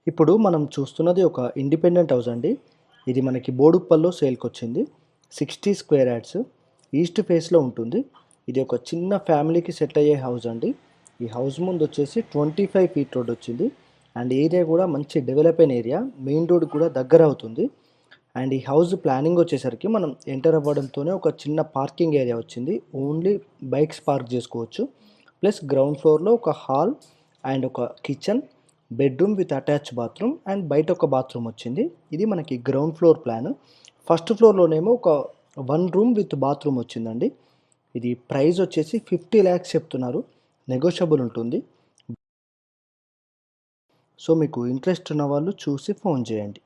ఇప్పుడు మనం చూస్తున్నది ఒక ఇండిపెండెంట్ హౌస్ అండి. ఇది మనకి బోడుప్పల్లో సేల్‌కొచ్చింది. 60 స్క్వేర్ యార్డ్స్ ఈస్ట్ ఫేస్‌లో ఉంటుంది. ఇది ఒక చిన్న ఫ్యామిలీకి సెట్ అయ్యే హౌస్ అండి. ఈ హౌస్ ముందొచ్చేసి 25 ఫీట్ రోడ్ వచ్చింది. అండ్ ఏరియా కూడా మంచి డెవలప్ అయిన ఏరియా. మెయిన్ రోడ్‌కి కూడా దగ్గర అవుతుంది. అండ్ ఈ హౌస్ ప్లానింగ్ వచ్చేసరికి మనం ఎంటర్ అవ్వడంతోనే ఒక చిన్న పార్కింగ్ ఏరియా వచ్చింది. ఓన్లీ బైక్స్ పార్క్ చేసుకోవచ్చు. ప్లస్ గ్రౌండ్ ఫ్లోర్‌లో ఒక హాల్ అండ్ ఒక kitchen, bedroom with attached bathroom and బయట ఒక బాత్రూమ్ వచ్చింది. ఇది మనకి గ్రౌండ్ ఫ్లోర్ ప్లాన్. ఫస్ట్ ఫ్లోర్‌లోనేమో ఒక 1 రూమ్ విత్ బాత్రూమ్ వచ్చిందండి. ఇది ప్రైస్ వచ్చేసి 50 లాక్స్ చెప్తున్నారు. నెగోషియబుల్ ఉంటుంది. సో మీకు ఇంట్రెస్ట్ ఉన్న వాళ్ళు చూసి ఫోన్ చేయండి.